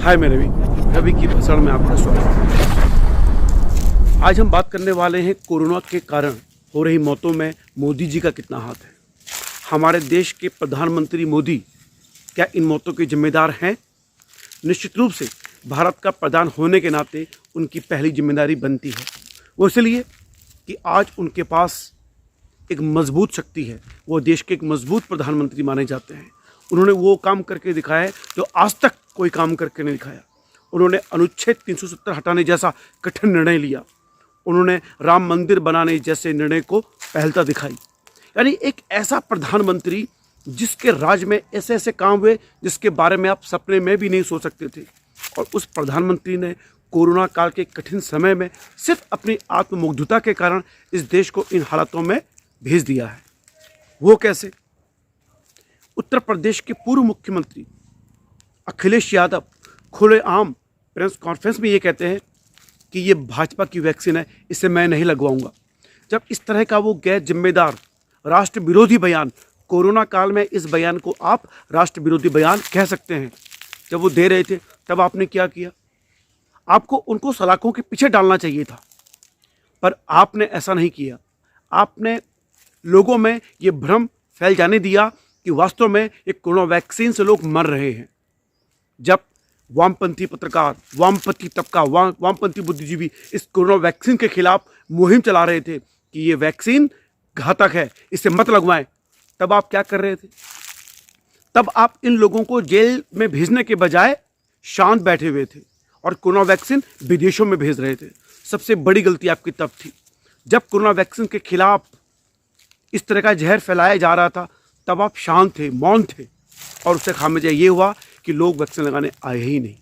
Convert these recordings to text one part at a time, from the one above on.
हाय मैं रवि की भाषण में आपका स्वागत है। आज हम बात करने वाले हैं कोरोना के कारण हो रही मौतों में मोदी जी का कितना हाथ है। हमारे देश के प्रधानमंत्री मोदी क्या इन मौतों के जिम्मेदार हैं? निश्चित रूप से भारत का प्रधान होने के नाते उनकी पहली जिम्मेदारी बनती है। वो इसलिए कि आज उनके पास एक मजबूत शक्ति है, वो देश के एक मजबूत प्रधानमंत्री माने जाते हैं। उन्होंने वो काम करके दिखाया है जो आज तक कोई काम करके नहीं दिखाया। उन्होंने अनुच्छेद 370 हटाने जैसा कठिन निर्णय लिया। उन्होंने राम मंदिर बनाने जैसे निर्णय को पहलता दिखाई। यानी एक ऐसा प्रधानमंत्री जिसके राज में ऐसे ऐसे काम हुए जिसके बारे में आप सपने में भी नहीं सोच सकते थे। और उस प्रधानमंत्री ने कोरोना काल के कठिन समय में सिर्फ अपनी आत्ममुग्धता के कारण इस देश को इन हालातों में भेज दिया है। वो कैसे? उत्तर प्रदेश के पूर्व मुख्यमंत्री अखिलेश यादव खुलेआम प्रेस कॉन्फ्रेंस में ये कहते हैं कि ये भाजपा की वैक्सीन है, इसे मैं नहीं लगवाऊंगा। जब इस तरह का वो गैर जिम्मेदार राष्ट्र विरोधी बयान, कोरोना काल में इस बयान को आप राष्ट्र विरोधी बयान कह सकते हैं, जब वो दे रहे थे तब आपने क्या किया? आपको उनको सलाखों के पीछे डालना चाहिए था, पर आपने ऐसा नहीं किया। आपने लोगों में ये भ्रम फैल जाने दिया कि वास्तव में एक कोरोना वैक्सीन से लोग मर रहे हैं। जब वामपंथी पत्रकार, वामपंथी तबका, वामपंथी बुद्धिजीवी इस कोरोना वैक्सीन के खिलाफ मुहिम चला रहे थे कि ये वैक्सीन घातक है, इसे मत लगवाएं, तब आप क्या कर रहे थे? तब आप इन लोगों को जेल में भेजने के बजाय शांत बैठे हुए थे और कोरोना वैक्सीन विदेशों में भेज रहे थे। सबसे बड़ी गलती आपकी तब थी जब कोरोना वैक्सीन के खिलाफ इस तरह का जहर फैलाया जा रहा था। तब आप शांत थे, मौन थे, और उससे खामियाजा ये हुआ कि लोग वैक्सीन लगाने आए ही नहीं।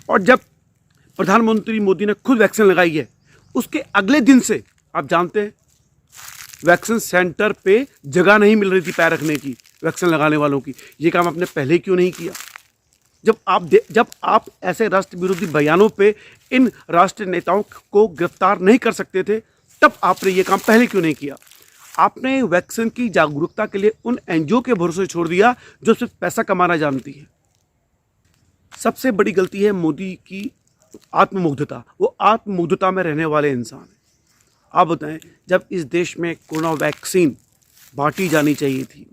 और जब प्रधानमंत्री मोदी ने खुद वैक्सीन लगाई है, उसके अगले दिन से आप जानते हैं वैक्सीन सेंटर पे जगह नहीं मिल रही थी पैर रखने की वैक्सीन लगाने वालों की। ये काम आपने पहले क्यों नहीं किया? जब आप ऐसे राष्ट्र विरोधी बयानों पे इन राष्ट्रीय नेताओं को गिरफ्तार नहीं कर सकते थे, तब आपने ये काम पहले क्यों नहीं किया? आपने वैक्सीन की जागरूकता के लिए उन एनजीओ के भरोसे छोड़ दिया जो सिर्फ पैसा कमाना जानती है। सबसे बड़ी गलती है मोदी की आत्ममुग्धता। वो आत्ममुग्धता में रहने वाले इंसान हैं। आप बताएं, जब इस देश में कोरोना वैक्सीन बांटी जानी चाहिए थी,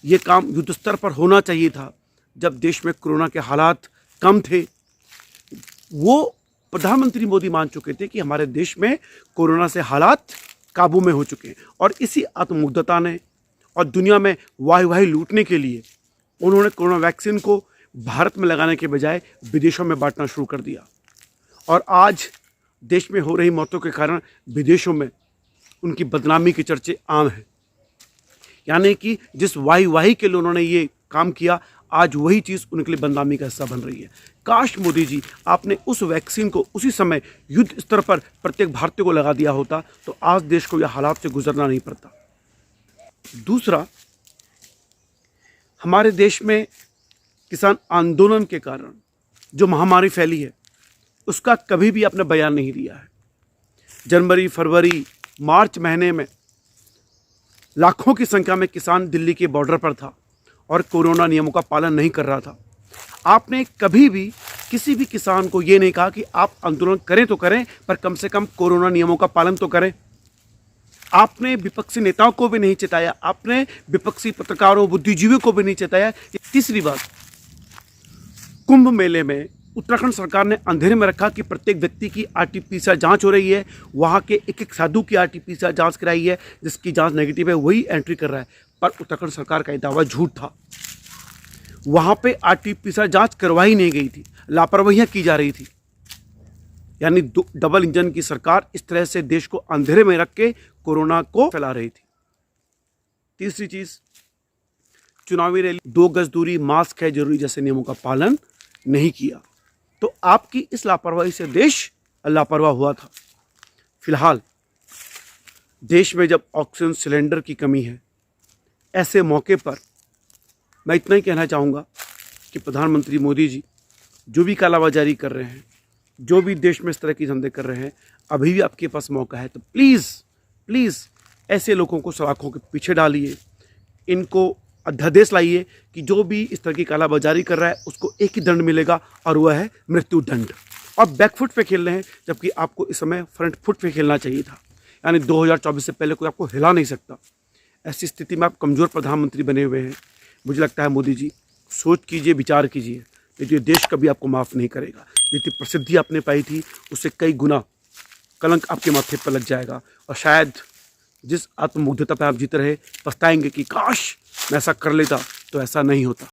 ये काम युद्ध स्तर पर होना चाहिए था, जब देश में कोरोना के हालात कम थे, वो प्रधानमंत्री मोदी मान चुके थे कि हमारे देश में कोरोना से हालात काबू में हो चुके हैं। और इसी आत्ममुग्धता ने और दुनिया में वाही लूटने के लिए उन्होंने कोरोना वैक्सीन को भारत में लगाने के बजाय विदेशों में बांटना शुरू कर दिया। और आज देश में हो रही मौतों के कारण विदेशों में उनकी बदनामी के चर्चे आम हैं। यानी कि जिस वाही के लिए उन्होंने ये काम किया, आज वही चीज़ उनके लिए बदनामी का हिस्सा बन रही है। काश मोदी जी आपने उस वैक्सीन को उसी समय युद्ध स्तर पर प्रत्येक भारतीय को लगा दिया होता तो आज देश को यह हालात से गुजरना नहीं पड़ता। दूसरा, हमारे देश में किसान आंदोलन के कारण जो महामारी फैली है, उसका कभी भी आपने बयान नहीं दिया है। जनवरी, फरवरी, मार्च महीने में लाखों की संख्या में किसान दिल्ली के बॉर्डर पर था और कोरोना नियमों का पालन नहीं कर रहा था। आपने कभी भी किसी भी किसान को ये नहीं कहा कि आप आंदोलन करें तो करें, पर कम से कम कोरोना नियमों का पालन तो करें। आपने विपक्षी नेताओं को भी नहीं चेताया, आपने विपक्षी पत्रकारों, बुद्धिजीवियों को भी नहीं चेताया। तीसरी बात, कुंभ मेले में उत्तराखंड सरकार ने अंधेरे में रखा कि प्रत्येक व्यक्ति की आरटीपीसीआर जांच हो रही है। वहाँ के एक साधु की आरटीपीसीआर जांच कराई है, जिसकी जांच नेगेटिव है, वही एंट्री कर रहा है। पर उत्तराखंड सरकार का ये दावा झूठ था। वहाँ पे आरटीपीसीआर जांच करवाई नहीं गई थी, लापरवाहियाँ की जा रही थी। यानी डबल इंजन की सरकार इस तरह से देश को अंधेरे में रख के कोरोना को फैला रही थी। तीसरी चीज़, चुनावी रैली, 2 गज दूरी, मास्क है जरूरी जैसे नियमों का पालन नहीं किया। तो आपकी इस लापरवाही से देश लापरवाह हुआ था। फिलहाल देश में जब ऑक्सीजन सिलेंडर की कमी है, ऐसे मौके पर मैं इतना ही कहना चाहूँगा कि प्रधानमंत्री मोदी जी जो भी कालाबाजारी कर रहे हैं, जो भी देश में इस तरह की धंधे कर रहे हैं, अभी भी आपके पास मौका है। तो प्लीज़ ऐसे लोगों को सलाखों के पीछे डालिए, इनको अध्यादेश लाइए कि जो भी इस तरह की कालाबाजारी कर रहा है उसको एक ही दंड मिलेगा और वह है मृत्यु दंड। और बैकफुट पे खेल रहे हैं, जबकि आपको इस समय फ्रंट फुट पे खेलना चाहिए था। यानी 2024 से पहले कोई आपको हिला नहीं सकता। ऐसी स्थिति में आप कमज़ोर प्रधानमंत्री बने हुए हैं। मुझे लगता है मोदी जी, सोच कीजिए, विचार कीजिए, नहीं तो ये देश कभी आपको माफ़ नहीं करेगा। जितनी प्रसिद्धि आपने पाई थी उससे कई गुना कलंक आपके माथे पर लग जाएगा। और शायद जिस आत्ममुग्धता पर आप जीते रहे, पछताएंगे कि काश मैं ऐसा कर लेता तो ऐसा नहीं होता।